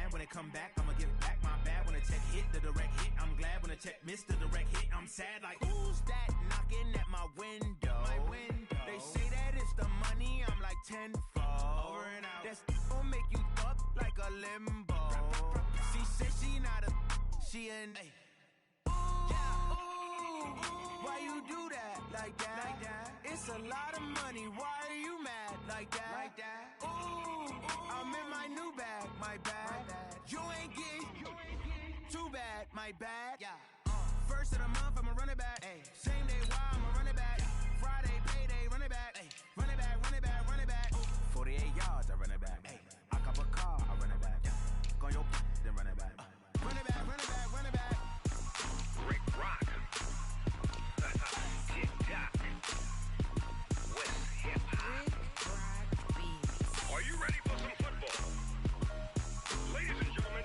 mad when it come back, I'ma give back my bad. When a check hit, the direct hit, I'm glad. When a check missed the direct hit, I'm sad. Like, who's that knocking at my window? They say that it's the money, I'm like tenfold. Over and out. That's gon' make you up like a limbo. She said she not a, she an ooh, why you do that like that? It's a lot of money, why are you mad like that? Ooh, I'm in my new bag, my bad. You ain't getting too bad, my bad. First of the month, I'ma run it back. Same day, why I'ma run it back. Friday, payday, run it back. Run it back, run it back, run it back. 48 yards, I run it back. I cop a car, I run it back. Go your then run it back. Run it back, run it back, run it back. Rick Rock. TikTok. West Hip Hop. Are you ready for some football? Ladies and gentlemen.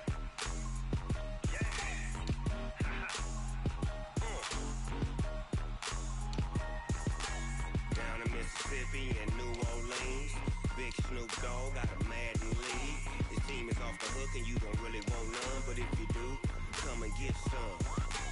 Down in Mississippi and New Orleans, Big Snoop Dogg got a Madden league. His team is off the hook and you don't really want none, but if you do, come and get some.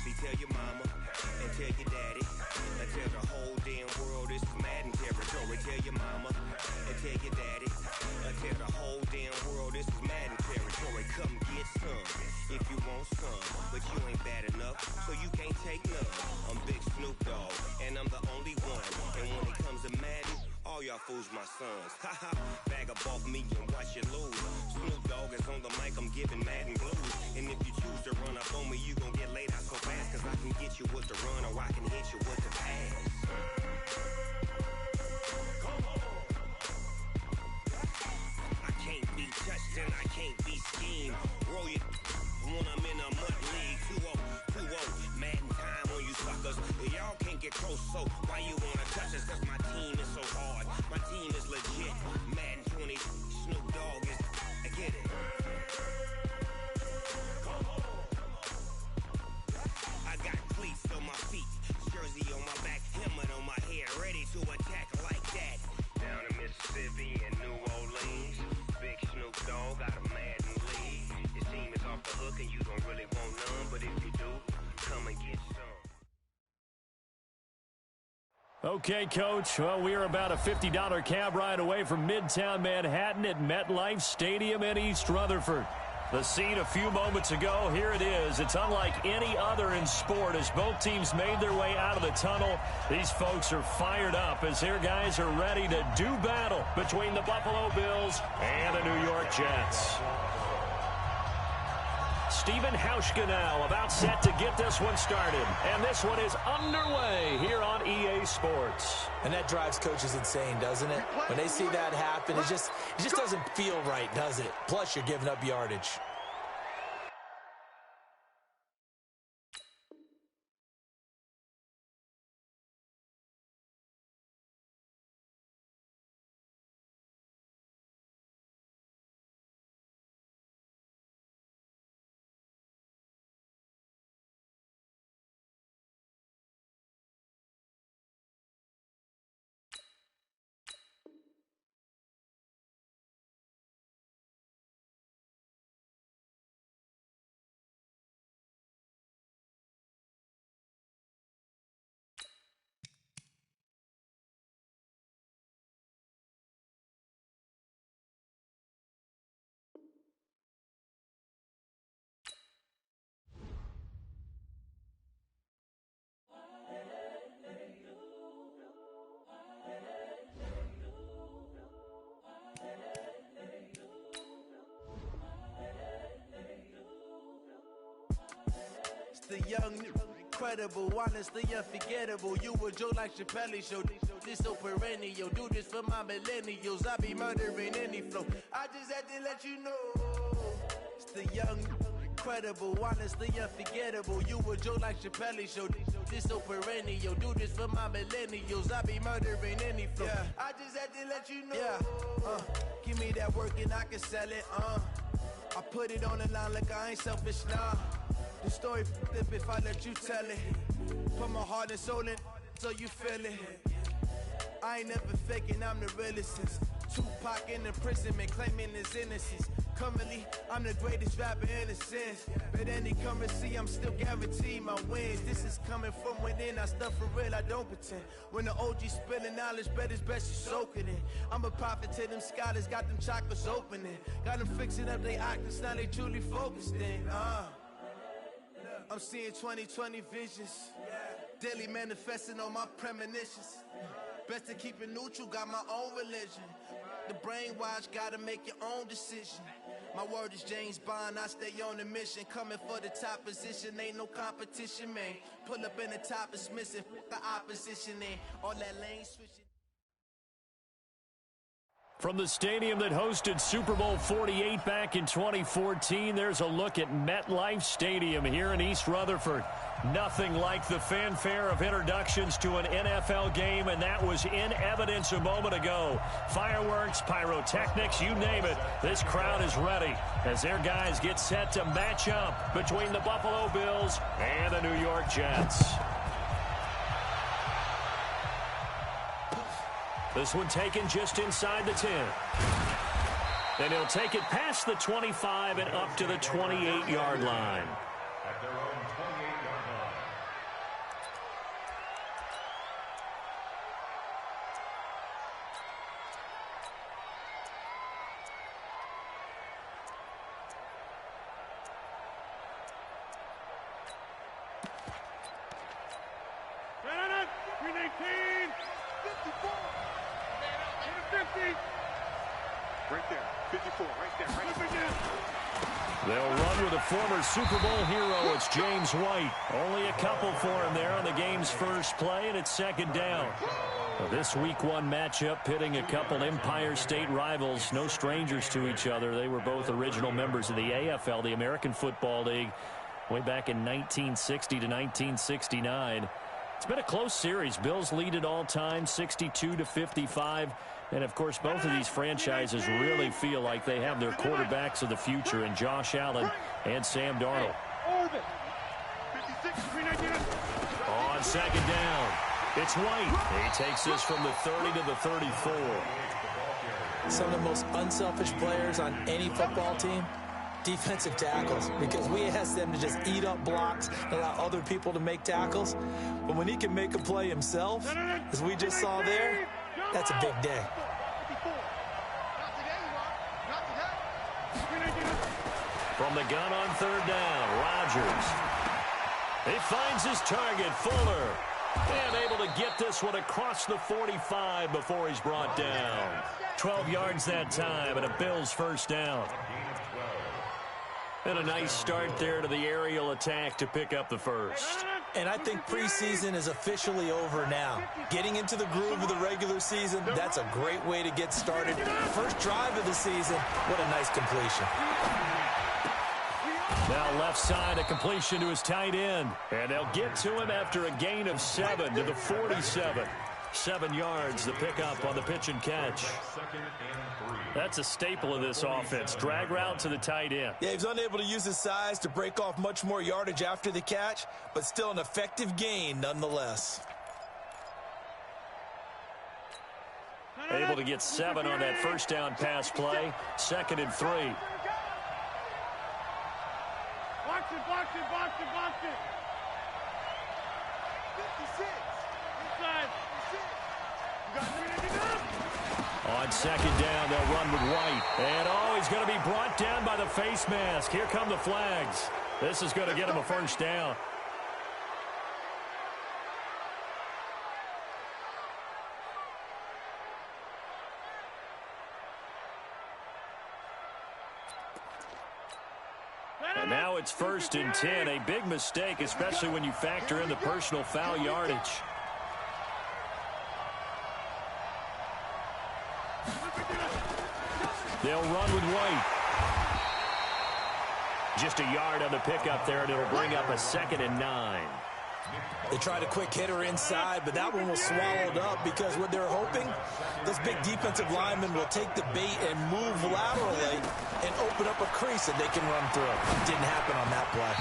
See, tell your mama and tell your daddy and tell the whole damn world this is Madden territory. Tell your mama and tell your daddy and tell the whole damn world this is Madden territory. Come get some if you want some, but you ain't bad enough, so you can't take none. I'm Big Snoop Dogg and I'm the only one. And when it comes to Madden, all y'all fools my sons. Haha, bag up off me and watch you lose. Snoop Dogg is on the mic, I'm giving Madden blues. And if you choose to run up on me, you gon' get laid out so fast. Cause I can get you with the run or I can hit you with the pass. I can't be touched and I can't be schemed. Roll it when I'm in a mud league. 2-0, 2-0, Madden time on you suckers. Y'all can't get close, so why you wanna touch us? Cause my team is so hard, my team is legit. Madden 20, Snoop Dogg is, I get it. I got cleats on my feet, jersey on my back, helmet on my head, ready to attack like that. Down in Mississippi and New Orleans, Big Snoop Dogg got a Madden league. His team is off the hook and you don't really want none, but if you do, come and get some. Okay, Coach. Well, we are about a $50 cab ride away from Midtown Manhattan at MetLife Stadium in East Rutherford. The scene a few moments ago, here it is. It's unlike any other in sport as both teams made their way out of the tunnel. These folks are fired up as their guys are ready to do battle between the Buffalo Bills and the New York Jets. Stephen Hauschka now about set to get this one started. And this one is underway here on EA Sports. And that drives coaches insane, doesn't it? When they see that happen, it just doesn't feel right, does it? Plus, you're giving up yardage. The young, incredible, honestly unforgettable. You a joke like Chappelle Show. This so perennial. Do this for my millennials. I be murdering any flow. I just had to let you know. It's the young, incredible, honestly unforgettable. You a joke like Chappelle Show. This so perennial. Do this for my millennials. I be murdering any flow. Yeah. I just had to let you know. Yeah. Give me that work and I can sell it. I put it on the line like I ain't selfish, nah. The story flip if I let you tell it. Put my heart and soul in so you feel it. I ain't never faking, I'm the realest since Tupac in imprisonment claiming his innocence. Currently, I'm the greatest rapper in a sense. But any currency, I'm still guaranteed my wins. This is coming from within, I stuff for real, I don't pretend. When the OG spilling knowledge, bet it's best you soak it in. I'm a prophet to them scholars, got them chakras opening. Got them fixing up they octaves, now they truly focused in. I'm seeing 2020 visions. Daily manifesting on my premonitions. Best to keep it neutral, got my own religion. The brainwash, gotta make your own decision. My word is James Bond, I stay on a mission. Coming for the top position, ain't no competition, man. Pull up in the top, it's missing, the opposition in. All that lane switching. From the stadium that hosted Super Bowl 48 back in 2014, there's a look at MetLife Stadium here in East Rutherford. Nothing like the fanfare of introductions to an NFL game, and that was in evidence a moment ago. Fireworks, pyrotechnics, you name it. This crowd is ready as their guys get set to match up between the Buffalo Bills and the New York Jets. This one taken just inside the 10. Then he'll take it past the 25 and up to the 28-yard line. At their own 28-yard line. Green 18, 54. 50. Right there, 54, right there. They'll run with a former Super Bowl hero. It's James White. Only a couple for him there on the game's first play, and it's second down. This Week 1 matchup pitting a couple Empire State rivals, no strangers to each other. They were both original members of the AFL, the American Football League, way back in 1960 to 1969. It's been a close series. Bills lead it all time, 62-55. And, of course, both of these franchises really feel like they have their quarterbacks of the future in Josh Allen and Sam Darnold. On second down, it's White. He takes this from the 30 to the 34. Some of the most unselfish players on any football team, defensive tackles, because we ask them to just eat up blocks and allow other people to make tackles. But when he can make a play himself, as we just saw there, that's a big day. From the gun on third down, Rodgers. He finds his target, Fuller. And able to get this one across the 45 before he's brought down. 12 yards that time and a Bills first down. And a nice start there to the aerial attack to pick up the first. And I think preseason is officially over now. Getting into the groove of the regular season, that's a great way to get started. First drive of the season, what a nice completion. Now left side, a completion to his tight end. And they'll get to him after a gain of 7 to the 47. 7 yards, the pickup on the pitch and catch. That's a staple of this offense. Drag route to the tight end. Yeah, he's unable to use his size to break off much more yardage after the catch, but still an effective gain nonetheless. Able to get 7 on that first down pass play. 2nd and 3. Box it. 56. Inside. You got 3 On second down, they'll run with White. And, he's going to be brought down by the face mask. Here come the flags. This is going to get him a first down. And now it's 1st and 10. A big mistake, especially when you factor in the personal foul yardage. They'll run with White. Just a yard on the pickup there, and it'll bring up a 2nd and 9. They tried a quick hitter inside, but that one was swallowed up because what they're hoping, this big defensive lineman will take the bait and move laterally and open up a crease that they can run through. Didn't happen on that play.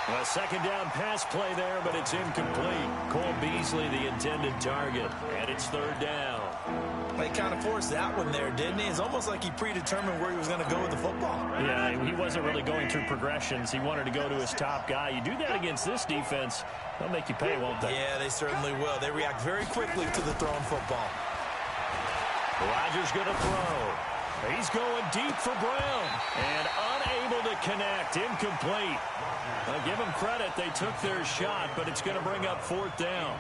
A 2nd down pass play there, but it's incomplete. Cole Beasley, the intended target, and it's 3rd down. He kind of forced that one there, didn't he? It's almost like he predetermined where he was going to go with the football. Yeah, he wasn't really going through progressions. He wanted to go to his top guy. You do that against this defense, they'll make you pay, won't they? Yeah, they certainly will. They react very quickly to the thrown football. Rodgers going to throw. He's going deep for Brown. And unable to connect. Incomplete. I'll give them credit. They took their shot, but it's going to bring up 4th down.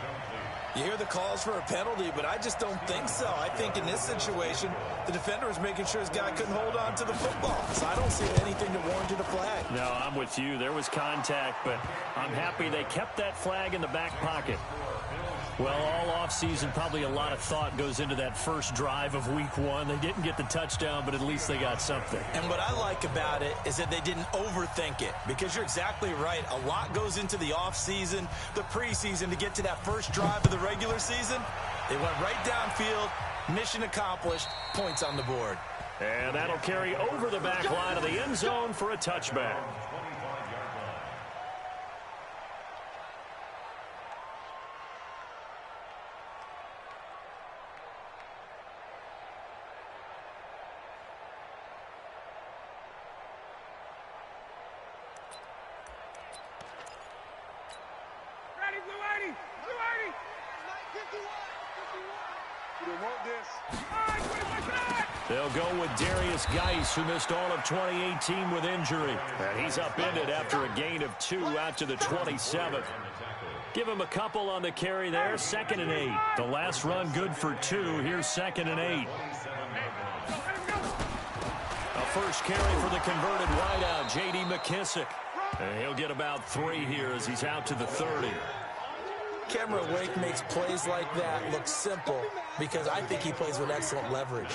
You hear the calls for a penalty, but I just don't think so. I think in this situation, the defender was making sure his guy couldn't hold on to the football. So I don't see anything that warranted a flag. No, I'm with you. There was contact, but I'm happy they kept that flag in the back pocket. Well, all offseason, probably a lot of thought goes into that first drive of Week 1. They didn't get the touchdown, but at least they got something. And what I like about it is that they didn't overthink it, because you're exactly right. A lot goes into the offseason, the preseason, to get to that first drive of the regular season. They went right downfield, mission accomplished, points on the board. And that'll carry over the back line of the end zone for a touchback. They'll go with Darius Geis, who missed all of 2018 with injury. And he's upended after a gain of 2 out to the 27. Give him a couple on the carry there. 2nd and 8. The last run good for 2. Here's 2nd and 8. A first carry for the converted wideout, J.D. McKissick. And he'll get about 3 here as he's out to the 30. Cameron Wake makes plays like that look simple because I think he plays with excellent leverage.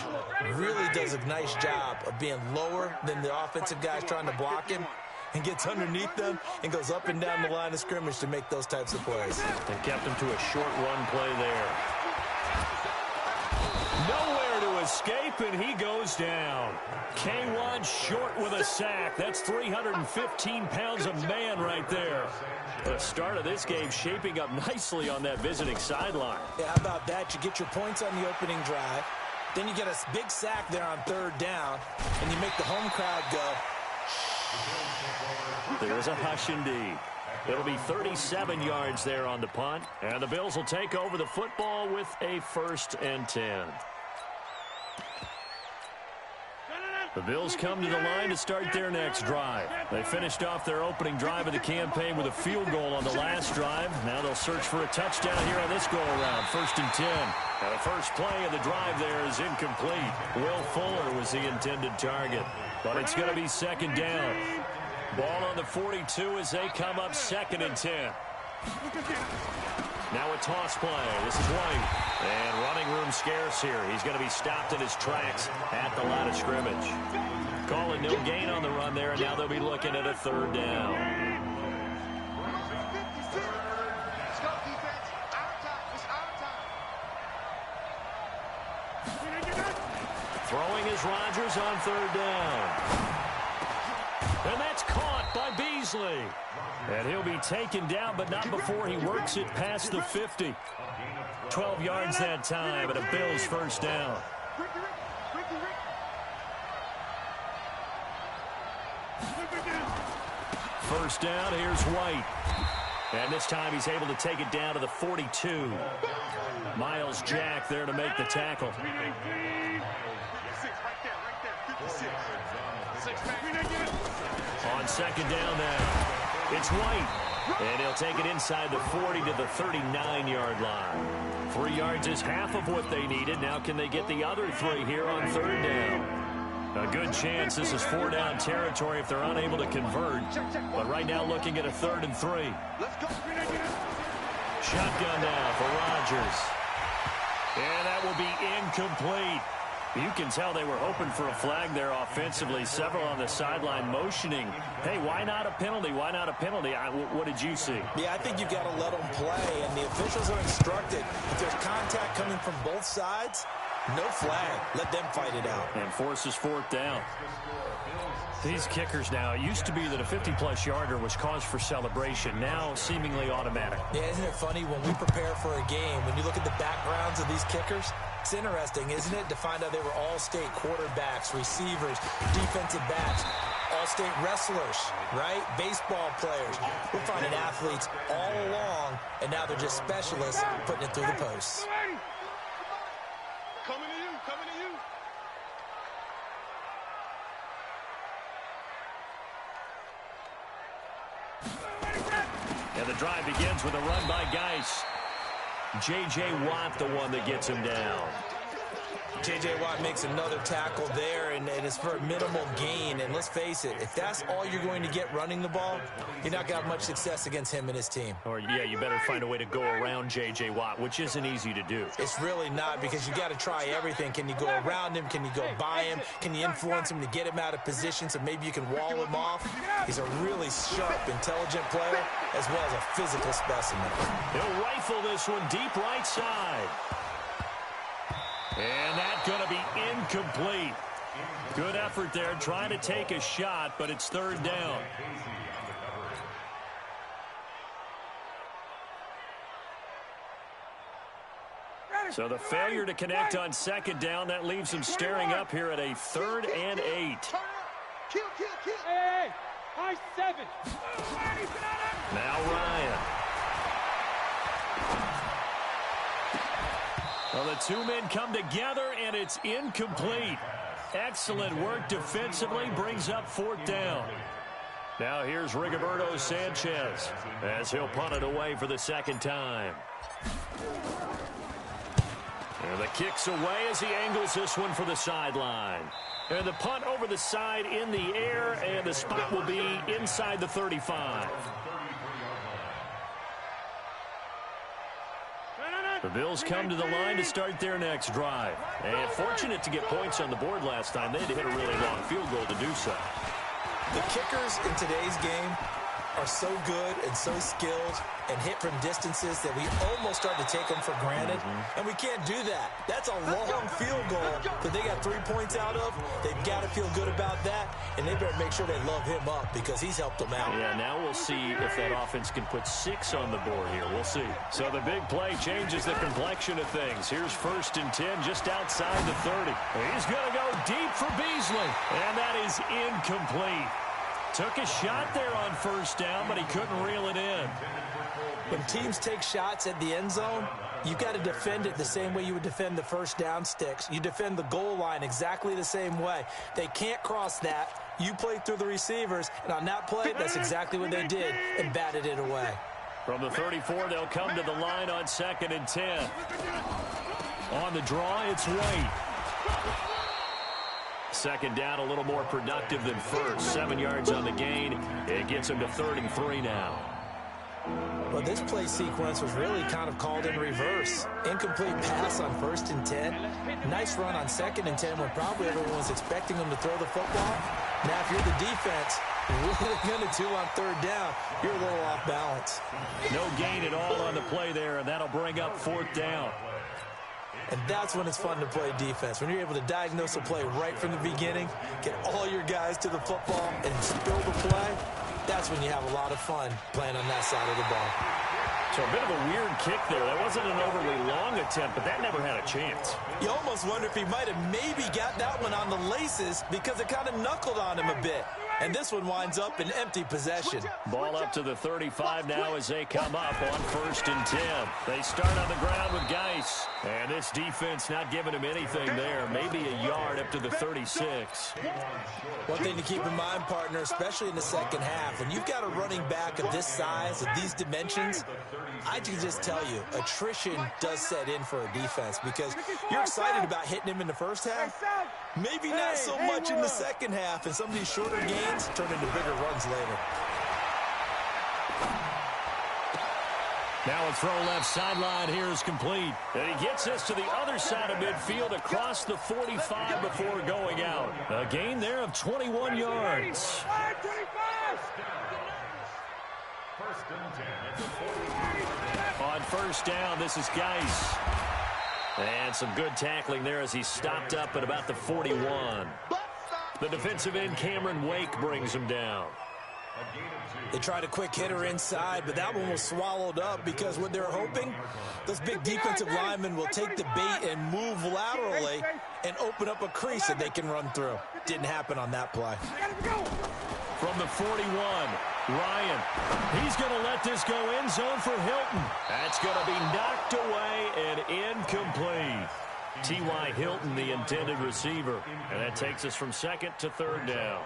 Really does a nice job of being lower than the offensive guys trying to block him, and gets underneath them and goes up and down the line of scrimmage to make those types of plays. They kept him to a short run play there. Nowhere to escape, and he goes down. K1 short with a sack. That's 315 pounds of man right there. The start of this game shaping up nicely on that visiting sideline. Yeah, how about that? You get your points on the opening drive. Then you get a big sack there on 3rd down, and you make the home crowd go. There's a hush indeed. It'll be 37 yards there on the punt, and the Bills will take over the football with a 1st and 10. The Bills come to the line to start their next drive. They finished off their opening drive of the campaign with a field goal on the last drive. Now they'll search for a touchdown here on this go-around. 1st and 10. And the first play of the drive there is incomplete. Will Fuller was the intended target. But it's going to be 2nd down. Ball on the 42 as they come up 2nd and 10. Now a toss play. This is White. And running room scarce here. He's going to be stopped in his tracks at the line of scrimmage. Calling no gain on the run there, and now they'll be looking at a 3rd down. Throwing is Rodgers on 3rd down. And that's caught by Beasley. And he'll be taken down, but not before he works it past the 50. 12 yards that time, and a Bills 1st down. First down, here's White. And this time he's able to take it down to the 42. Miles Jack there to make the tackle. On 2nd down now, it's White. And he'll take it inside the 40 to the 39-yard line. 3 yards is half of what they needed. Now can they get the other 3 here on 3rd down? A good chance this is 4-down territory if they're unable to convert. But right now looking at a 3rd and 3. Shotgun now for Rodgers. And that will be incomplete. You can tell they were hoping for a flag there offensively. Several on the sideline motioning, hey, why not a penalty? Why not a penalty? What did you see? Yeah, I think you got to let them play, and the officials are instructed. If there's contact coming from both sides, no flag. Let them fight it out. And forces 4th down. These kickers now, it used to be that a 50-plus yarder was cause for celebration. Now seemingly automatic. Yeah, isn't it funny when we prepare for a game, when you look at the backgrounds of these kickers, It's interesting, isn't it, to find out they were all-state quarterbacks, receivers, defensive backs, all-state wrestlers, right? Baseball players. We're finding athletes all along, and now they're just specialists putting it through the posts. Coming to you, coming to you. And the drive begins with a run by Geis. J.J. Watt, the one that gets him down. J.J. Watt makes another tackle there, and it's for a minimal gain. And let's face it, if that's all you're going to get running the ball, you're not going to have much success against him and his team. Or, yeah, you better find a way to go around J.J. Watt, which isn't easy to do. It's really not, because you got to try everything. Can you go around him? Can you go by him? Can you influence him to get him out of position so maybe you can wall him off? He's a really sharp, intelligent player, as well as a physical specimen. He'll rifle this one deep right side. And that's going to be incomplete. Good effort there, trying to take a shot, but it's third down. So the failure to connect on second down, that leaves him staring up here at a 3rd and 8. Hey, high 7. Now Ryan. Well, the two men come together, and it's incomplete. Excellent work defensively, brings up 4th down. Now here's Rigoberto Sanchez as he'll punt it away for the second time. And the kick's away as he angles this one for the sideline. And the punt over the side in the air, and the spot will be inside the 35. The Bills come to the line to start their next drive. And fortunate to get points on the board last time. They had to hit a really long field goal to do so. The kickers in today's game are so good and so skilled and hit from distances that we almost start to take them for granted. And we can't do that. That's a long field goal that they got 3 points out of. They've got to feel good about that, and they better make sure they love him up because he's helped them out. Yeah, now we'll see if that offense can put 6 on the board here. We'll see. So the big play changes the complexion of things. Here's 1st and 10 just outside the 30. He's going to go deep for Beasley, and that is incomplete. Took a shot there on 1st down, but he couldn't reel it in. When teams take shots at the end zone, you've got to defend it the same way you would defend the 1st down sticks. You defend the goal line exactly the same way. They can't cross that. You play through the receivers, and on that play, that's exactly what they did and batted it away. From the 34, they'll come to the line on 2nd and 10. On the draw, it's White. Second down, a little more productive than first. 7 yards on the gain. It gets him to 3rd and 3 now. Well, this play sequence was really kind of called in reverse. Incomplete pass on 1st and 10. Nice run on 2nd and 10 when probably everyone was expecting him to throw the football. Now, if you're the defense, what are they going to do on 3rd down? You're a little off balance. No gain at all on the play there, and that'll bring up 4th down. And that's when it's fun to play defense. When you're able to diagnose a play right from the beginning, get all your guys to the football, and spill the play, that's when you have a lot of fun playing on that side of the ball. So a bit of a weird kick there. That wasn't an overly long attempt, but that never had a chance. You almost wonder if he might have maybe got that one on the laces because it kind of knuckled on him a bit. And this one winds up in empty possession. Ball up to the 35 now as they come up on 1st and 10. They start on the ground with Geis. And this defense not giving him anything there. Maybe a yard up to the 36. One thing to keep in mind, partner, especially in the second half, when you've got a running back of this size, of these dimensions, I can just tell you, attrition does set in for a defense because you're excited about hitting him in the first half. Maybe not so much in the second half, and some of these shorter gains turn into bigger runs later. Now a throw left sideline here is complete. And he gets this to the other side of midfield across the 45 before going out. A gain there of 21 yards. On 1st down, this is Geis. And some good tackling there as he stopped up at about the 41. The defensive end, Cameron Wake, brings him down. They tried a quick hitter inside, but that one was swallowed up because what they're hoping, those big defensive linemen will take the bait and move laterally and open up a crease that they can run through. Didn't happen on that play. From the 41, Ryan. He's going to let this go end zone for Hilton. That's going to be knocked away and incomplete. T.Y. Hilton, the intended receiver. And that takes us from second to third down.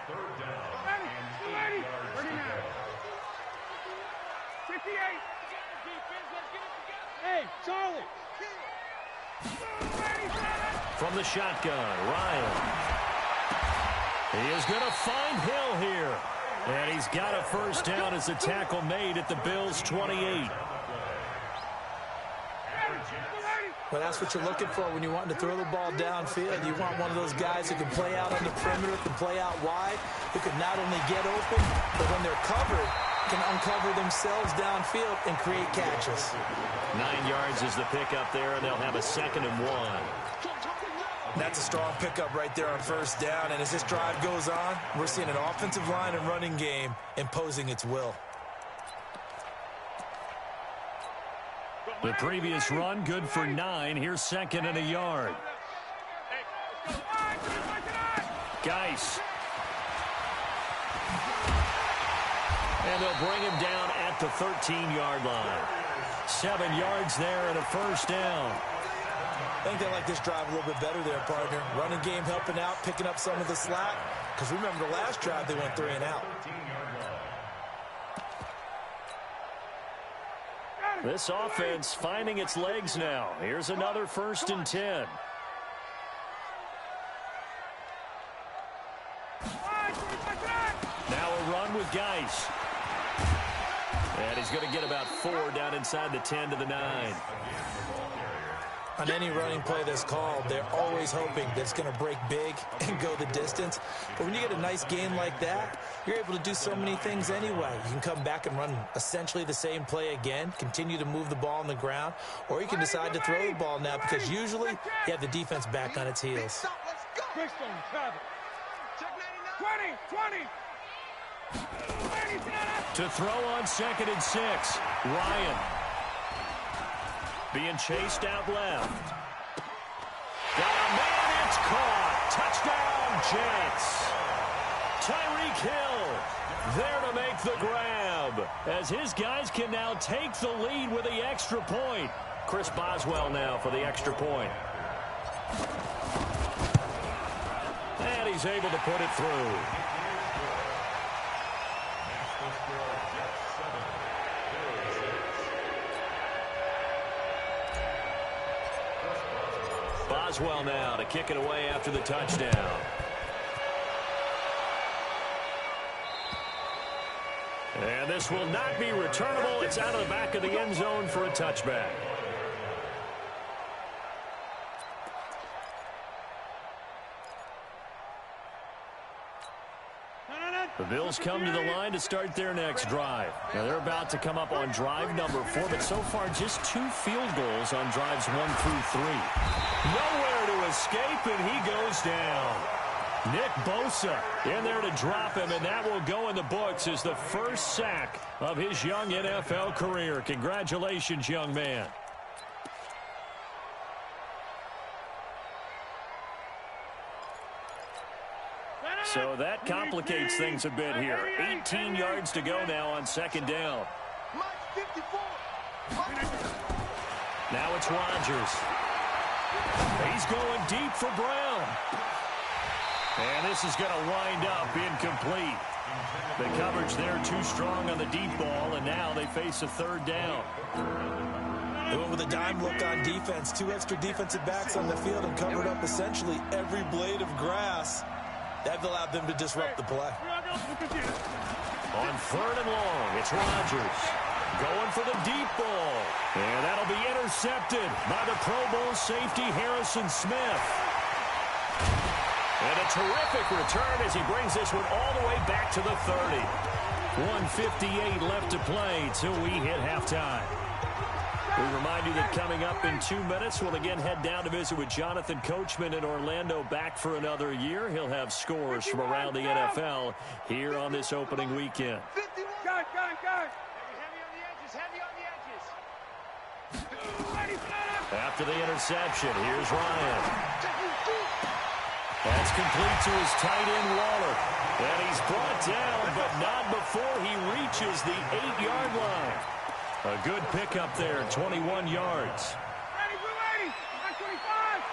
Hey, Charlie. From the shotgun, Ryan. He is going to find Hill here. And he's got a first down as the tackle made at the Bills' 28. Well, that's what you're looking for when you want to throw the ball downfield. You want one of those guys who can play out on the perimeter, can play out wide, who can not only get open, but when they're covered, can uncover themselves downfield and create catches. 9 yards is the pickup there, and they'll have a 2nd and 1. That's a strong pickup right there on first down, and as this drive goes on, we're seeing an offensive line and running game imposing its will. The previous run, good for 9. Here's 2nd and a yard. Geis. And they'll bring him down at the 13-yard line. 7 yards there and a first down. I think they like this drive a little bit better there, partner. Running game helping out, picking up some of the slack. Because remember the last drive, they went 3 and out. This offense finding its legs now. Here's another 1st and 10. Now a run with Geis. And he's going to get about 4 down inside the 10 to the 9. On any running play that's called, they're always hoping that it's going to break big and go the distance. But when you get a nice game like that, you're able to do so many things anyway. You can come back and run essentially the same play again, continue to move the ball on the ground, or you can decide to throw the ball now because usually you have the defense back on its heels. 20. To throw on 2nd and 6, Ryan. Being chased out left. Got a man, it's caught. Touchdown, Jets. Tyreek Hill there to make the grab. As his guys can now take the lead with the extra point. Chris Boswell now for the extra point. And he's able to put it through. Boswell now to kick it away after the touchdown. And this will not be returnable. It's out of the back of the end zone for a touchback. The Bills come to the line to start their next drive. Now they're about to come up on drive number 4, but so far just 2 field goals on drives 1 through 3. Nowhere to escape, and he goes down. Nick Bosa in there to drop him, and that will go in the books as the first sack of his young NFL career. Congratulations, young man. So that complicates things a bit here. 18 yards to go now on 2nd down. Now it's Rodgers. He's going deep for Brown. And this is going to wind up incomplete. The coverage there too strong on the deep ball, and now they face a 3rd down. They went with a dime look on defense. 2 extra defensive backs on the field and covered up essentially every blade of grass. That allowed them to disrupt the play. On 3rd and long, it's Rodgers going for the deep ball. And that'll be intercepted by the Pro Bowl safety Harrison Smith. And a terrific return as he brings this one all the way back to the 30. 1:58 left to play till we hit halftime. We remind you that coming up in 2 minutes, we'll again head down to visit with Jonathan Coachman in Orlando, back for another year. He'll have scores from around the NFL here on this opening weekend. Got it. Heavy on the edges, After the interception, here's Ryan. That's complete to his tight end, Waller. And he's brought down, but not before he reaches the 8-yard line. A good pickup there, 21 yards. Ready, we're ready. 125.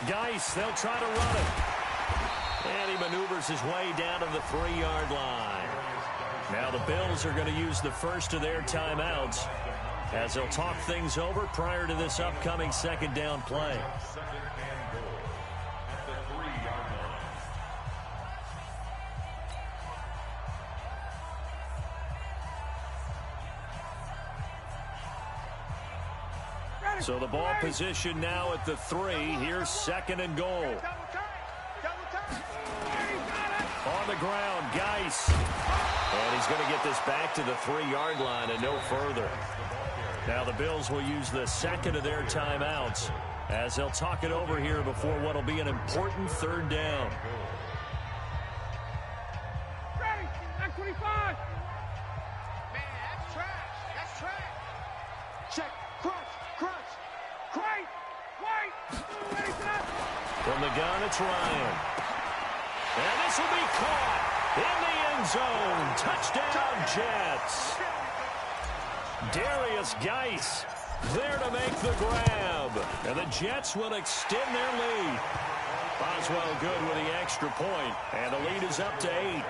Geis, they'll try to run it. And he maneuvers his way down to the 3-yard line. Now the Bills are going to use the first of their timeouts as they'll talk things over prior to this upcoming second down play. Second and goal at the 3-yard line. So the ball position now at the 3. Here's second and goal. On the ground, Geis. And he's going to get this back to the 3-yard line and no further. Now the Bills will use the second of their timeouts as they'll talk it over here before what will be an important third down. Ready, 25. Man, that's trash. That's trash. Check. Crunch. Wait. Ready for that. From the gun, it's Ryan. And this will be caught in the end zone. Touchdown, Jets. Darius Geis there to make the grab. And the Jets will extend their lead. Boswell good with the extra point. And the lead is up to 8.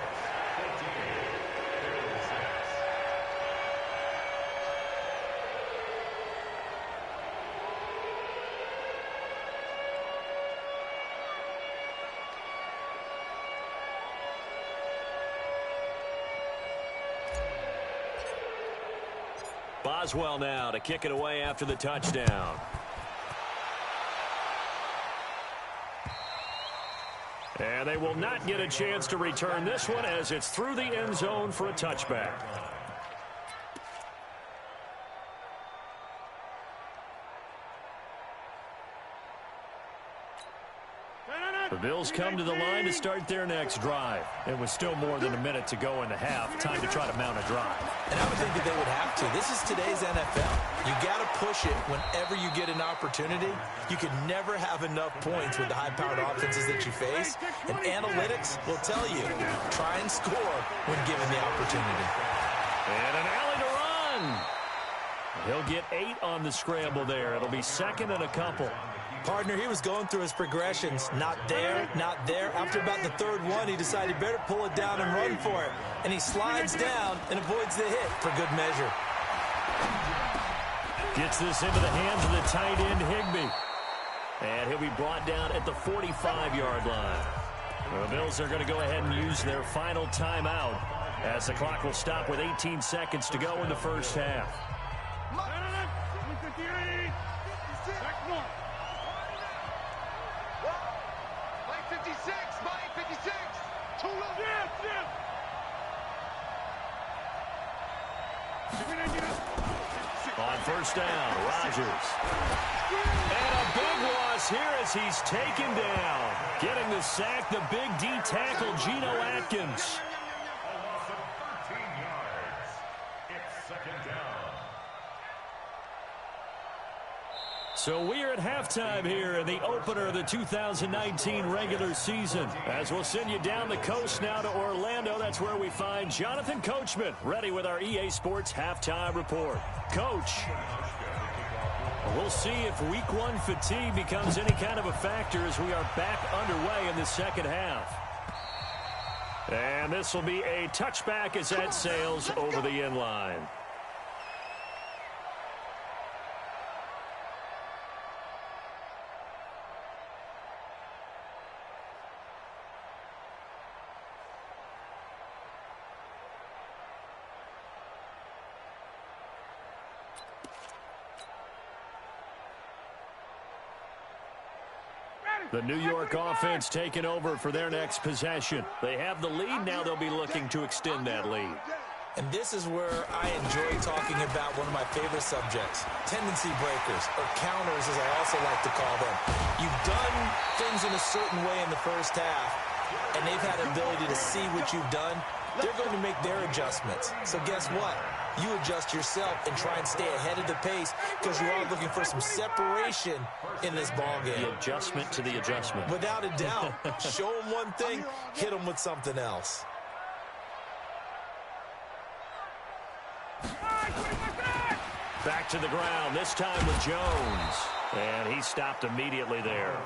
Boswell now to kick it away after the touchdown. And they will not get a chance to return this one as it's through the end zone for a touchback. The Bills come to the line to start their next drive. It was still more than a minute to go in the half. Time to try to mount a drive. And I would think that they would have to. This is today's NFL. You got to push it whenever you get an opportunity. You can never have enough points with the high-powered offenses that you face. And analytics will tell you, try and score when given the opportunity. And an alley to run. He'll get 8 on the scramble there. It'll be second and a couple. Partner, he was going through his progressions. Not there, not there. After about the third one, he decided better pull it down and run for it. And he slides down and avoids the hit for good measure. Gets this into the hands of the tight end, Higbee. And he'll be brought down at the 45-yard line. The Bills are going to go ahead and use their final timeout as the clock will stop with 18 seconds to go in the first half. On first down, Rodgers. And a big loss here as he's taken down. Getting the sack, the big D tackle, Geno Atkins. A loss of 13 yards. It's second down. So we are at halftime here in the opener of the 2019 regular season. As we'll send you down the coast now to Orlando, that's where we find Jonathan Coachman, ready with our EA Sports halftime report. Coach, we'll see if week 1 fatigue becomes any kind of a factor as we are back underway in the second half. And this will be a touchback as that sails over the end line. The New York offense taking over for their next possession. They have the lead. Now they'll be looking to extend that lead. And this is where I enjoy talking about one of my favorite subjects, tendency breakers, or counters as I also like to call them. You've done things in a certain way in the first half, and they've had the ability to see what you've done. They're going to make their adjustments. So guess what? You adjust yourself and try and stay ahead of the pace because you are looking for some separation in this ball game. The adjustment to the adjustment. Without a doubt. Show them one thing, hit them with something else. Back to the ground, this time with Jones. And he stopped immediately there.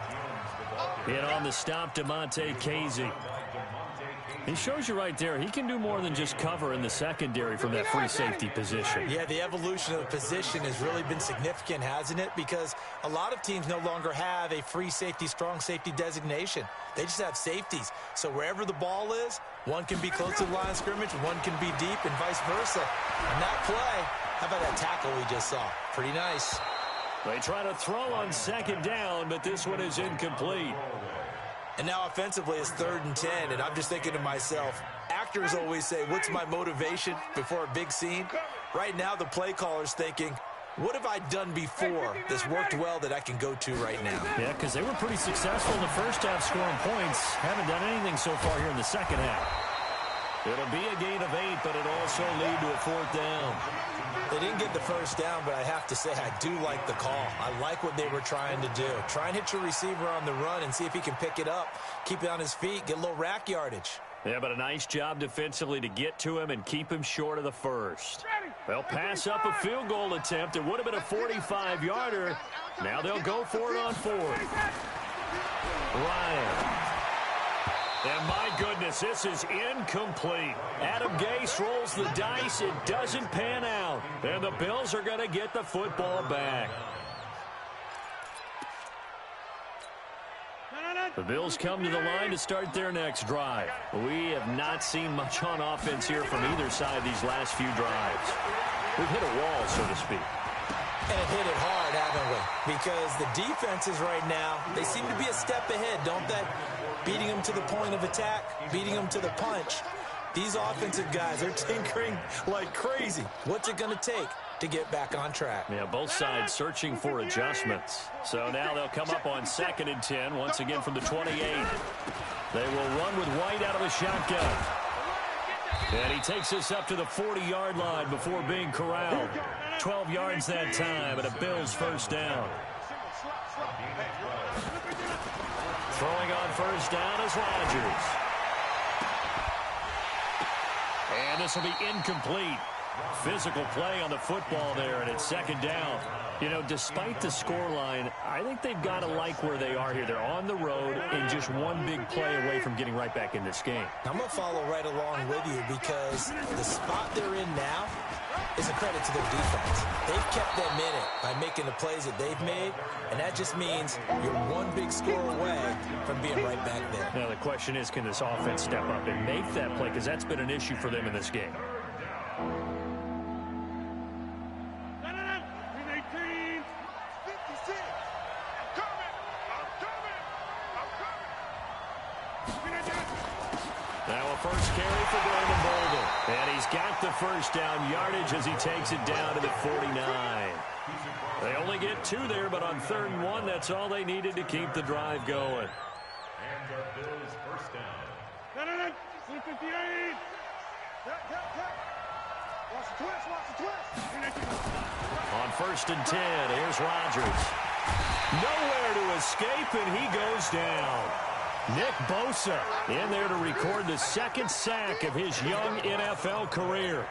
In on the stop, DeMonte Casey. He shows you right there, he can do more than just cover in the secondary from that free safety position. Yeah, the evolution of the position has really been significant, hasn't it? Because a lot of teams no longer have a free safety, strong safety designation. They just have safeties. So wherever the ball is, one can be close to the line of scrimmage, one can be deep, and vice versa. And that play, how about that tackle we just saw? Pretty nice. They try to throw on second down, but this one is incomplete. And now offensively it's 3rd and 10, and I'm just thinking to myself, actors always say, what's my motivation before a big scene? Right now the play caller's thinking, what have I done before that's worked well that I can go to right now? Yeah, because they were pretty successful in the first half scoring points. Haven't done anything so far here in the second half. It'll be a gain of 8, but it'll also lead to a 4th down. They didn't get the first down, but I have to say I do like the call. I like what they were trying to do. Try and hit your receiver on the run and see if he can pick it up, keep it on his feet, get a little rack yardage. Yeah, but a nice job defensively to get to him and keep him short of the first. They'll pass up a field goal attempt. It would have been a 45-yarder. Now they'll go for it on 4th. Ryan. And my goodness, this is incomplete. Adam Gase rolls the dice. It doesn't pan out. And the Bills are going to get the football back. The Bills come to the line to start their next drive. We have not seen much on offense here from either side these last few drives. We've hit a wall, so to speak. And hit it hard, haven't we? Because the defenses right now, they seem to be a step ahead, don't they? Beating them to the point of attack, beating them to the punch. These offensive guys are tinkering like crazy. What's it going to take to get back on track? Yeah, both sides searching for adjustments. So now they'll come up on 2nd and 10, once again from the 28. They will run with White out of the shotgun. And he takes us up to the 40-yard line before being corralled. 12 yards that time, and a Bills first down. Throwing on first down is Rodgers. And this will be incomplete. Physical play on the football there, and it's 2nd down. You know, despite the scoreline, I think they've got to like where they are here. They're on the road and just one big play away from getting right back in this game. I'm going to follow right along with you because the spot they're in now is a credit to their defense. They've kept them in it by making the plays that they've made, and that just means you're one big score away from being right back there. Now, the question is, can this offense step up and make that play? Because that's been an issue for them in this game. First carry for Brandon Bolden. And he's got the first down yardage as he takes it down to the 49. They only get 2 there, but on 3rd and 1, that's all they needed to keep the drive going. And the Bills first down. 58. On 1st and 10, here's Rodgers. Nowhere to escape, and he goes down. Nick Bosa in there to record the 2nd sack of his young NFL career.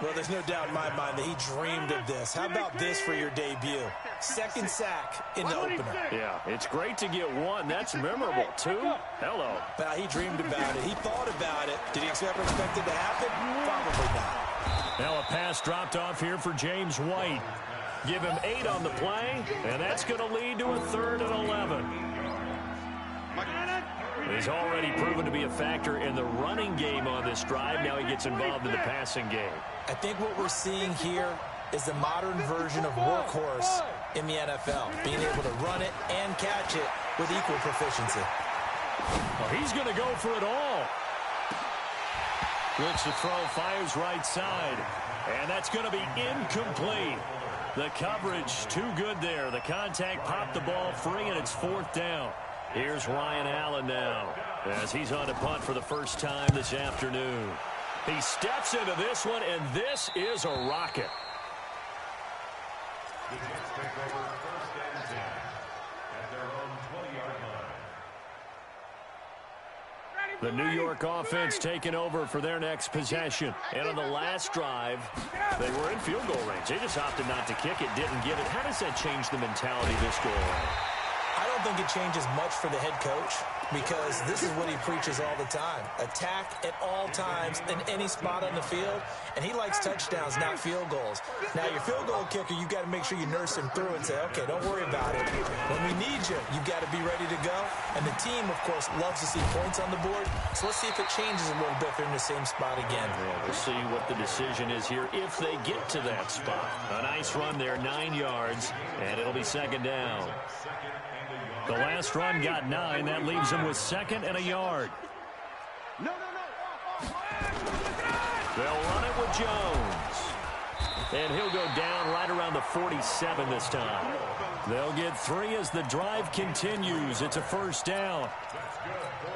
Well, there's no doubt in my mind that he dreamed of this. How about this for your debut? 2nd sack in the opener. Yeah, it's great to get 1. That's memorable. 2? Hello. But he dreamed about it. He thought about it. Did he ever expect it to happen? Probably not. Now a pass dropped off here for James White. Give him 8 on the play, and that's going to lead to a 3rd and 11. He's already proven to be a factor in the running game on this drive. Now he gets involved in the passing game. I think what we're seeing here is the modern version of workhorse in the NFL, being able to run it and catch it with equal proficiency. Well, he's going to go for it all. Looks to throw, fires right side, and that's going to be incomplete. The coverage too good there. The contact popped the ball free, and it's 4th down. Here's Ryan Allen now as he's on to punt for the first time this afternoon. He steps into this one, and this is a rocket. The Jets take over 1st and 10 at their own 20-yard line. The New York offense taking over for their next possession. And on the last drive, they were in field goal range. They just opted not to kick it, didn't get it. How does that change the mentality this go around? I don't think it changes much for the head coach because this is what he preaches all the time. Attack at all times in any spot on the field, and he likes touchdowns, not field goals. Now, your field goal kicker, you got to make sure you nurse him through and say, okay, don't worry about it. When we need you, you got to be ready to go. And the team, of course, loves to see points on the board, so let's see if it changes a little bit if they're in the same spot again. Yeah, we'll see what the decision is here if they get to that spot. A nice run there, 9 yards, and it'll be 2nd down. The last run got 9. That leaves him with 2nd and a yard. They'll run it with Jones. And he'll go down right around the 47 this time. They'll get 3 as the drive continues. It's a 1st down.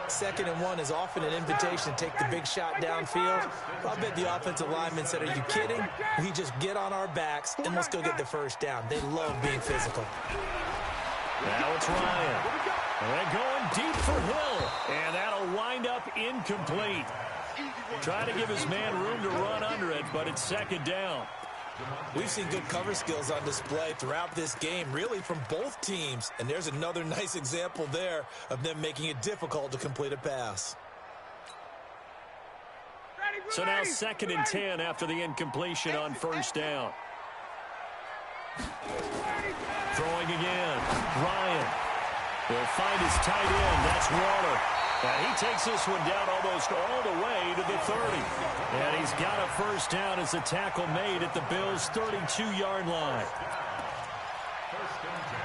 2nd and 1 is often an invitation to take the big shot downfield. I bet the offensive lineman said, are you kidding? We just get on our backs and let's go get the 1st down. They love being physical. Now it's Ryan. And they're going deep for Hill. And that'll wind up incomplete. Trying to give his man room to run under it, but it's 2nd down. We've seen good cover skills on display throughout this game, really from both teams. And there's another nice example there of them making it difficult to complete a pass. So now 2nd and 10 after the incompletion on 1st down. Throwing again. Ryan. He'll find his tight end. That's Waller. And he takes this one down almost all the way to the 30. And he's got a 1st down as the tackle made at the Bills' 32-yard line.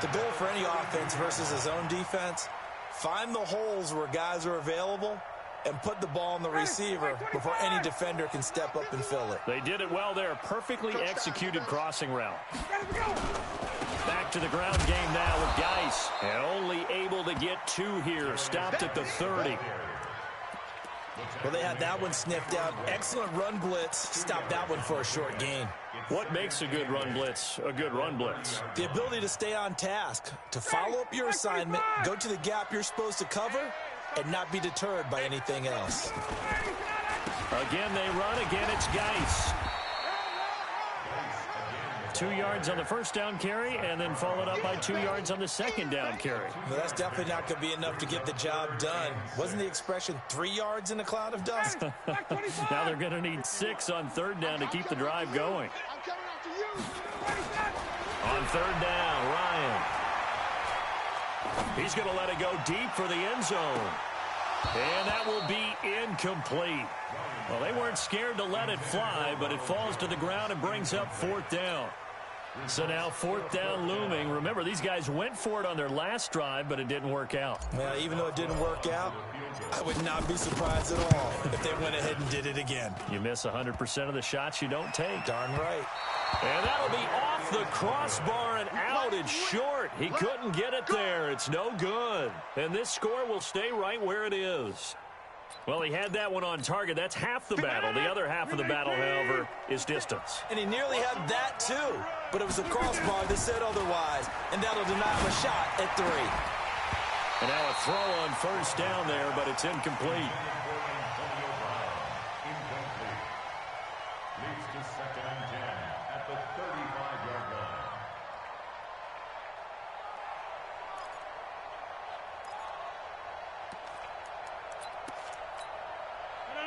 The goal for any offense versus his own defense, find the holes where guys are available and put the ball on the receiver before any defender can step up and fill it. They did it well there. Perfectly executed crossing route. Back to the ground game now with Geis. And only able to get 2 here. Stopped at the 30. Well, they had that one sniffed out. Excellent run blitz. Stopped that one for a short gain. What makes a good run blitz a good run blitz? The ability to stay on task, to follow up your assignment, go to the gap you're supposed to cover, and not be deterred by anything else. Again, they run. Again, it's Geis. 2 yards on the 1st down carry, and then followed up by 2 yards on the 2nd down carry. Well, that's definitely not going to be enough to get the job done. Wasn't the expression 3 yards in a cloud of dust? Now they're going to need 6 on 3rd down to keep the drive going. On 3rd down, Ryan. He's going to let it go deep for the end zone. And that will be incomplete. Well, they weren't scared to let it fly, but it falls to the ground and brings up 4th down. So now 4th down looming. Remember, these guys went for it on their last drive, but it didn't work out. Well, even though it didn't work out, I would not be surprised at all if they went ahead and did it again. You miss 100% of the shots you don't take. Darn right. And that'll be off the crossbar and out. It's short. He couldn't get it there. It's no good. And this score will stay right where it is. Well, he had that one on target. That's half the battle. The other half of the battle, however, is distance. And he nearly had that, too. But it was the crossbar that said otherwise. And that'll deny him a shot at 3. And now a throw on 1st down there, but it's incomplete. Leads to 2nd and 10 at the 35-yard line.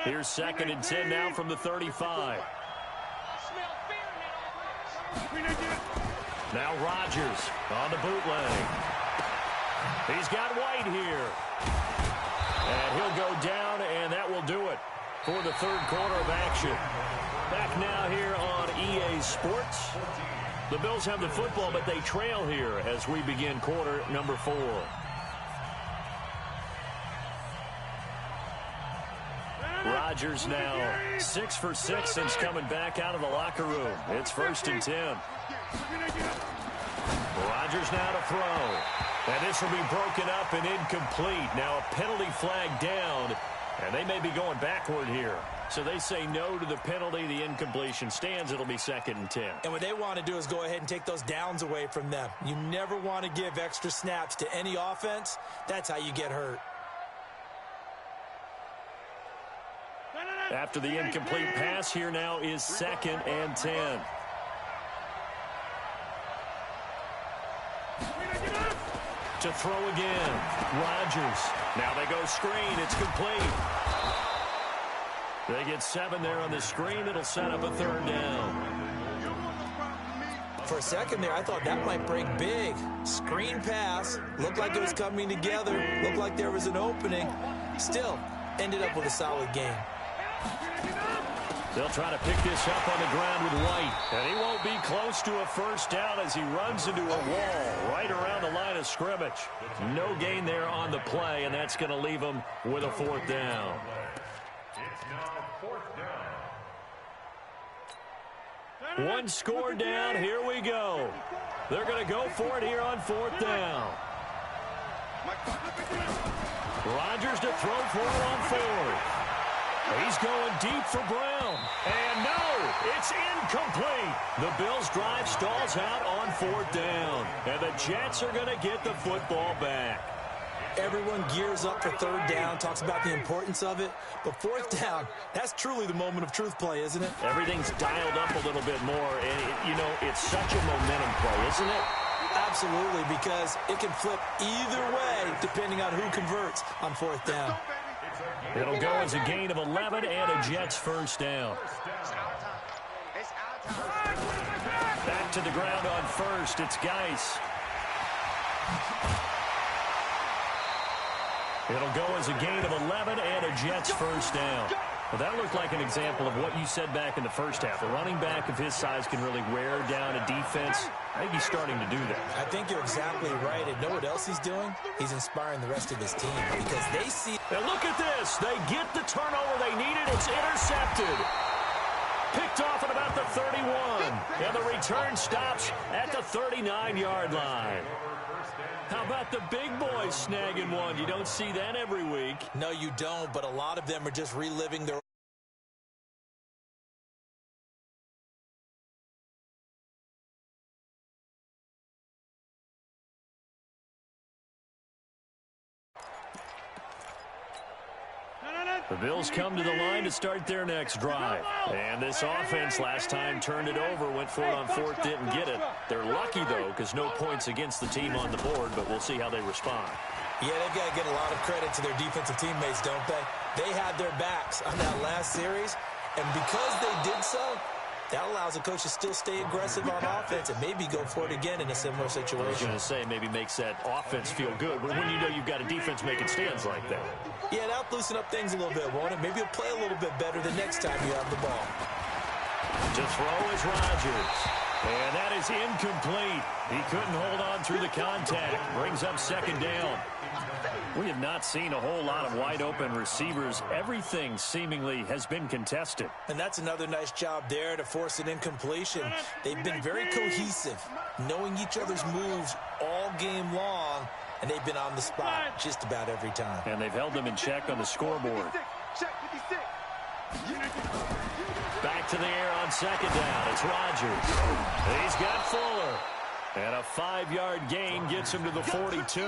Here's 2nd and 10 now from the 35. Now Rodgers on the bootleg. He's got White here. And he'll go down, and that will do it for the 3rd quarter of action. Back now here on EA Sports. The Bills have the football, but they trail here as we begin quarter number 4. Rodgers now 6 for 6 since coming back out of the locker room. It's 1st and 10. Rodgers now to throw. And this will be broken up and incomplete. Now a penalty flag down, and they may be going backward here. So they say no to the penalty. The incompletion stands. It'll be 2nd and 10. And what they want to do is go ahead and take those downs away from them. You never want to give extra snaps to any offense. That's how you get hurt. After the incomplete pass, here now is 2nd and 10. To throw again. Rodgers. Now they go screen. It's complete. They get 7 there on the screen. It'll set up a 3rd down. For a second there, I thought that might break big. Screen pass. Looked like it was coming together. Looked like there was an opening. Still, ended up with a solid game. They'll try to pick this up on the ground with White. And he won't be close to a 1st down as he runs into a wall right around the line of scrimmage. No gain there on the play, and that's going to leave him with a 4th down. It's now 4th down. One score down. Here we go. They're going to go for it here on 4th down. Rodgers to throw for it on 4th. He's going deep for Brown. And no, it's incomplete. The Bills' drive stalls out on 4th down. And the Jets are going to get the football back. Everyone gears up for 3rd down, talks about the importance of it. But 4th down, that's truly the moment of truth play, isn't it? Everything's dialed up a little bit more. And, it's such a momentum play, isn't it? Absolutely, because it can flip either way depending on who converts on 4th down. It'll go as a gain of 11 and a Jets 1st down. Back to the ground on 1st. It's Geis. It'll go as a gain of 11 and a Jets 1st down. Well, that looked like an example of what you said back in the 1st half. A running back of his size can really wear down a defense. I think he's starting to do that. I think you're exactly right. And know what else he's doing? He's inspiring the rest of his team because they see... And look at this. They get the turnover they needed. It's intercepted. Picked off at about the 31. And the return stops at the 39-yard line. How about the big boys snagging one? You don't see that every week. No, you don't, but a lot of them are just reliving their... The Bills come to the line to start their next drive. And this offense last time turned it over, went for it on 4th, didn't get it. They're lucky, though, because no points against the team on the board, but we'll see how they respond. Yeah, they've got to get a lot of credit to their defensive teammates, don't they? They had their backs on that last series, and because they did so, that allows the coach to still stay aggressive on offense and maybe go for it again in a similar situation. I was going to say maybe makes that offense feel good when you know you've got a defense making stands like that. Yeah, that'll loosen up things a little bit, won't it? Maybe you'll play a little bit better the next time you have the ball. To throw is Rodgers. And that is incomplete. He couldn't hold on through the contact. Brings up 2nd down. We have not seen a whole lot of wide-open receivers. Everything seemingly has been contested. And that's another nice job there to force an incompletion. They've been very cohesive, knowing each other's moves all game long, and they've been on the spot just about every time. And they've held them in check on the scoreboard. Back to the air on 2nd down. It's Rodgers. He's got Fuller. And a 5-yard gain gets him to the 42.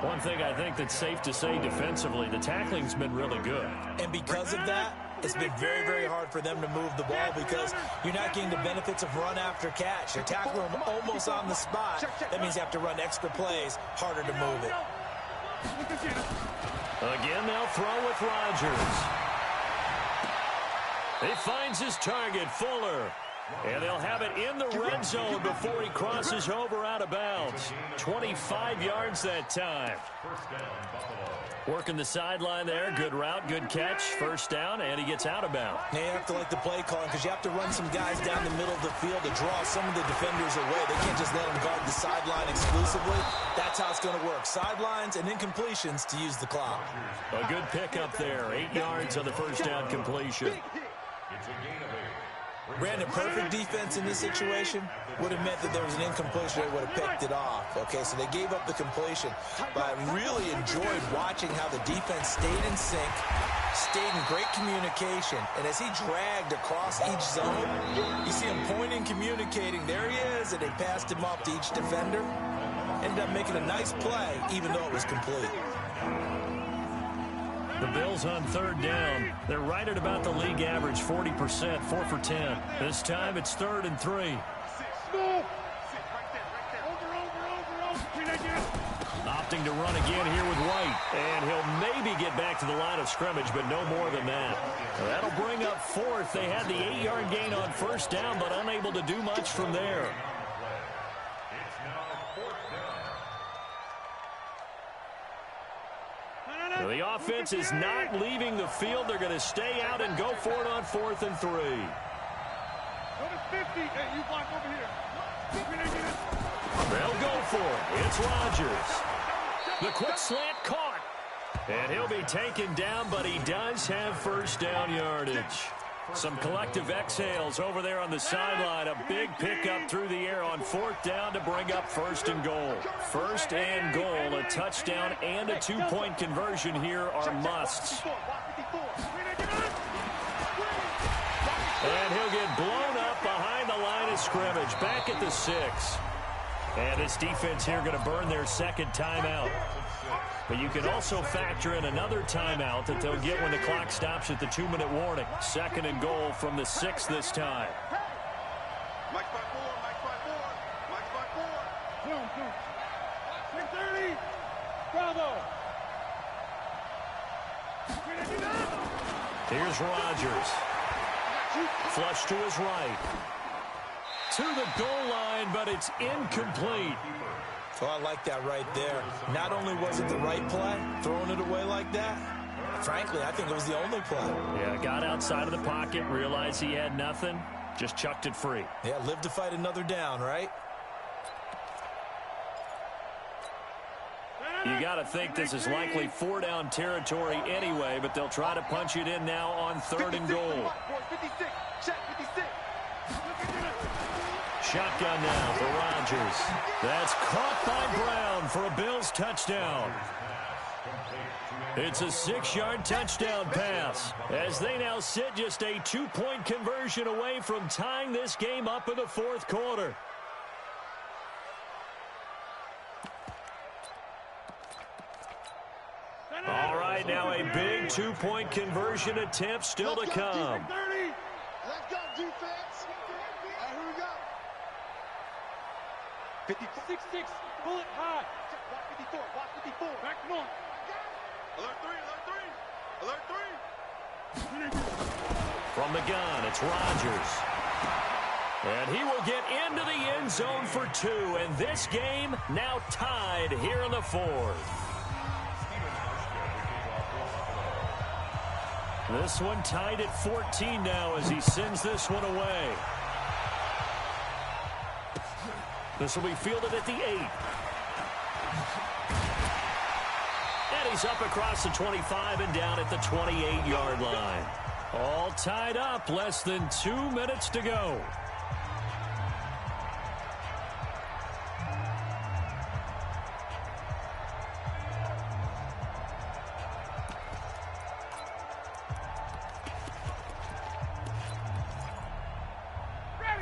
One thing I think that's safe to say defensively, the tackling's been really good. And because of that, it's been very, very hard for them to move the ball because you're not getting the benefits of run after catch. You're tackling them almost on the spot. That means you have to run extra plays, harder to move it. Again, they'll throw with Rodgers. He finds his target, Fuller. And they'll have it in the red zone before he crosses over out of bounds. 25 yards that time. Working the sideline there. Good route, good catch. First down, and he gets out of bounds. Now you have to like the play calling because you have to run some guys down the middle of the field to draw some of the defenders away. They can't just let them guard the sideline exclusively. That's how it's going to work. Sidelines and incompletions to use the clock. A good pickup there. 8 yards on the first down completion. Brandon, perfect defense in this situation would have meant that there was an incompletion. They would have picked it off. Okay, so they gave up the completion. But I really enjoyed watching how the defense stayed in sync, stayed in great communication. And as he dragged across each zone, you see him pointing, communicating. There he is, and they passed him off to each defender. Ended up making a nice play, even though it was complete. The Bills on third down. They're right at about the league average, 40%, 4 for 10. This time it's 3rd and 3. Opting to run again here with White. And he'll maybe get back to the line of scrimmage, but no more than that. That'll bring up 4th. They had the 8-yard gain on first down, but unable to do much from there. So the offense is not leaving the field. They're going to stay out and go for it on 4th and 3. Go to 50. Hey, you block over here. They'll go for it. It's Rodgers. The quick slant caught. And he'll be taken down, but he does have first down yardage. Some collective exhales over there on the sideline. A big pickup through the air on 4th down to bring up 1st and goal. 1st and goal, a touchdown and a 2-point conversion here are musts. And he'll get blown up behind the line of scrimmage, back at the 6. And this defense here going to burn their second timeout. But you can also factor in another timeout that they'll get when the clock stops at the 2-minute warning. 2nd and goal from the 6 this time. Mike's by 4, Mike's by 4, Mike's by 4. Boom, boom. 630. Bravo. Here's Rodgers. Flush to his right. To the goal line, but it's incomplete. So I like that right there. Not only was it the right play, throwing it away like that, frankly, I think it was the only play. Yeah, got outside of the pocket, realized he had nothing, just chucked it free. Yeah, live to fight another down, right? You got to think this is likely 4-down territory anyway, but they'll try to punch it in now on 3rd and goal. 56, check 56. Shotgun now for Rodgers. That's caught by Brown for a Bills touchdown. It's a 6-yard touchdown pass as they now sit just a 2-point conversion away from tying this game up in the 4th quarter. All right, now a big 2-point conversion attempt still to come. Let's go, defense. Here we go. 56, bullet high. Block 54, block 54. Back one. Alert 3, alert 3. Alert 3. From the gun, it's Rodgers. And he will get into the end zone for 2. And this game now tied here in the 4th. This one tied at 14 now as he sends this one away. This will be fielded at the 8. And he's up across the 25 and down at the 28-yard line. All tied up, less than 2 minutes to go.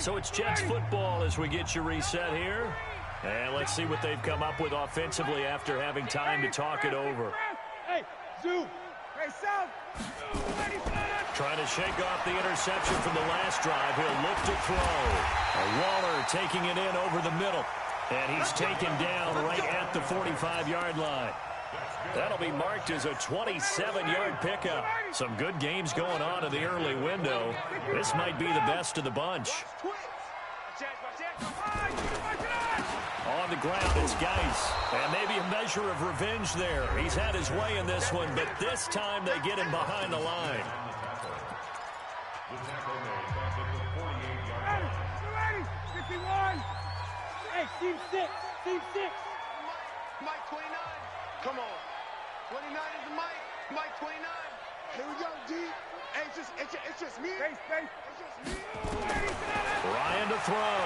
So it's Jets football as we get you reset here. And let's see what they've come up with offensively after having time to talk it over. Hey, Zoo. Hey, South. Trying to shake off the interception from the last drive. He'll look to throw. Waller taking it in over the middle. And he's taken down right at the 45-yard line. That'll be marked as a 27-yard pickup. Some good games going on in the early window. This might be the best of the bunch. On the ground, it's Geis. And maybe a measure of revenge there. He's had his way in this one, but this time they get him behind the line. Hey, team 6. Team 6. Mike 29. Come on. 29 is the Mike. Mike 29. Here we go, D. Hey, it's just me. Space. It's just me. Ryan to throw.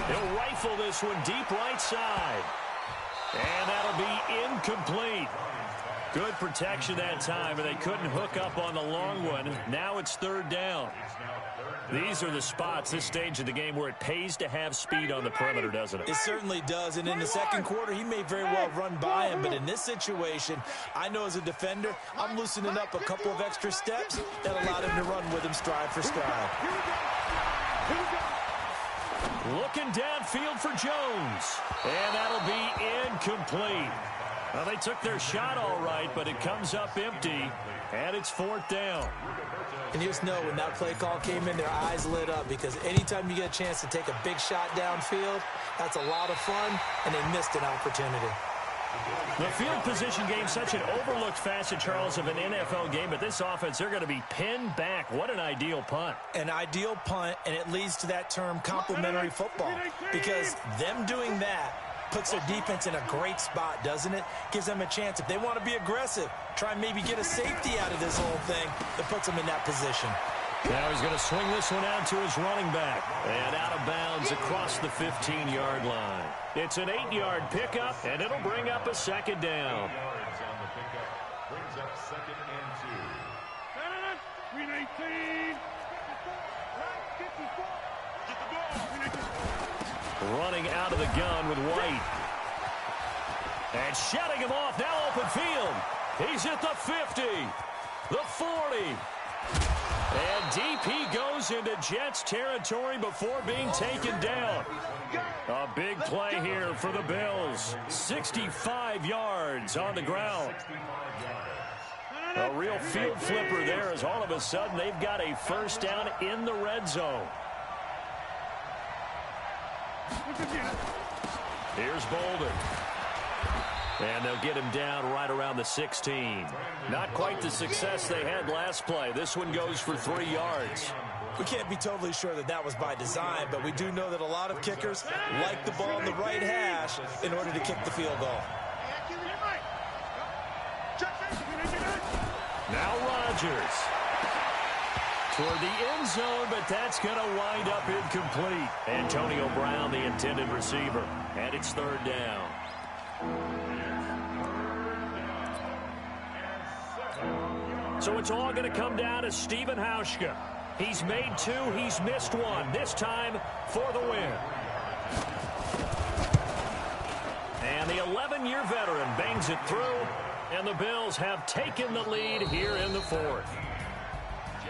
He'll rifle this one deep right side. And that'll be incomplete. Good protection that time, and they couldn't hook up on the long one. Now it's third down. These are the spots, this stage of the game, where it pays to have speed on the perimeter, doesn't it? It certainly does, and in the second quarter, he may very well run by him, but in this situation, I know as a defender, I'm loosening up a couple of extra steps that allowed him to run with him stride for stride. Looking downfield for Jones, and that'll be incomplete. Well, they took their shot all right, but it comes up empty, and it's fourth down. And you just know when that play call came in, their eyes lit up, because anytime you get a chance to take a big shot downfield, that's a lot of fun, and they missed an opportunity. The field position game, such an overlooked facet, Charles, of an NFL game, but this offense, they're going to be pinned back. What an ideal punt. An ideal punt, and it leads to that term complementary football, because them doing that puts their defense in a great spot, doesn't it? Gives them a chance. If they want to be aggressive, try and maybe get a safety out of this whole thing, that puts them in that position. Now he's going to swing this one out to his running back. And out of bounds across the 15-yard line. It's an 8-yard pickup, and it'll bring up a second down. Brings up second and 2. 319. Running out of the gun with White. And shutting him off, now open field. He's at the 50, the 40. And DP goes into Jets territory before being taken down. A big play here for the Bills. 65 yards on the ground. A real field flipper there, as all of a sudden they've got a first down in the red zone. Here's Bolden. And they'll get him down right around the 16. Not quite the success they had last play. This one goes for 3 yards. We can't be totally sure that that was by design, but we do know that a lot of kickers like the ball in the right hash in order to kick the field goal. Now Rodgers. Toward the end zone, but that's going to wind up incomplete. Antonio Brown, the intended receiver. And it's third down. So it's all going to come down to Stephen Hauschka. He's made 2, he's missed 1. This time for the win. And the 11-year veteran bangs it through, and the Bills have taken the lead here in the fourth.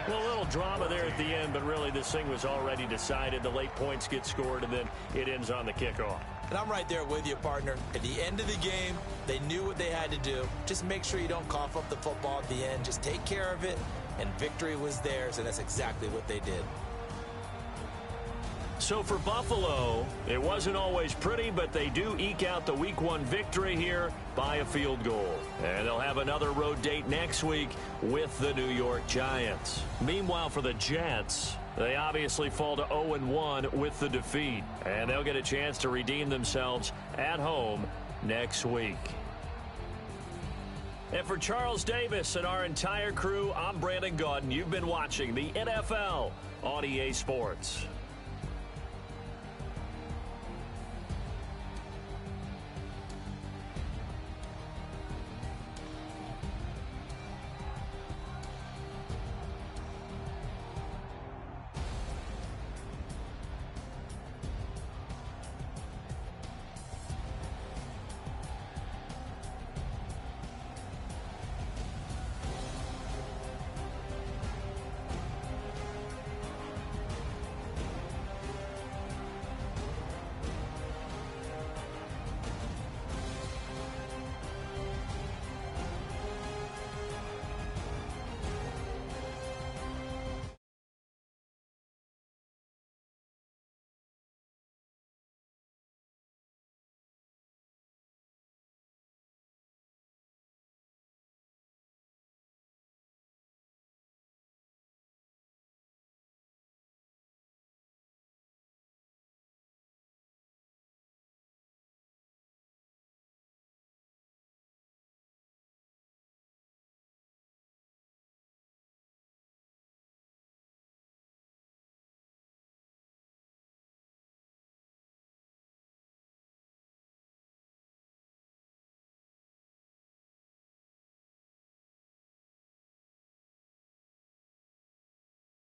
Well, a little drama there at the end, but really this thing was already decided. The late points get scored, and then it ends on the kickoff. And I'm right there with you, partner. At the end of the game, they knew what they had to do. Just make sure you don't cough up the football at the end. Just take care of it, and victory was theirs, and that's exactly what they did. So for Buffalo, it wasn't always pretty, but they do eke out the Week 1 victory here by a field goal. And they'll have another road date next week with the New York Giants. Meanwhile, for the Jets, they obviously fall to 0-1 with the defeat. And they'll get a chance to redeem themselves at home next week. And for Charles Davis and our entire crew, I'm Brandon Gaudin. You've been watching the NFL on EA Sports.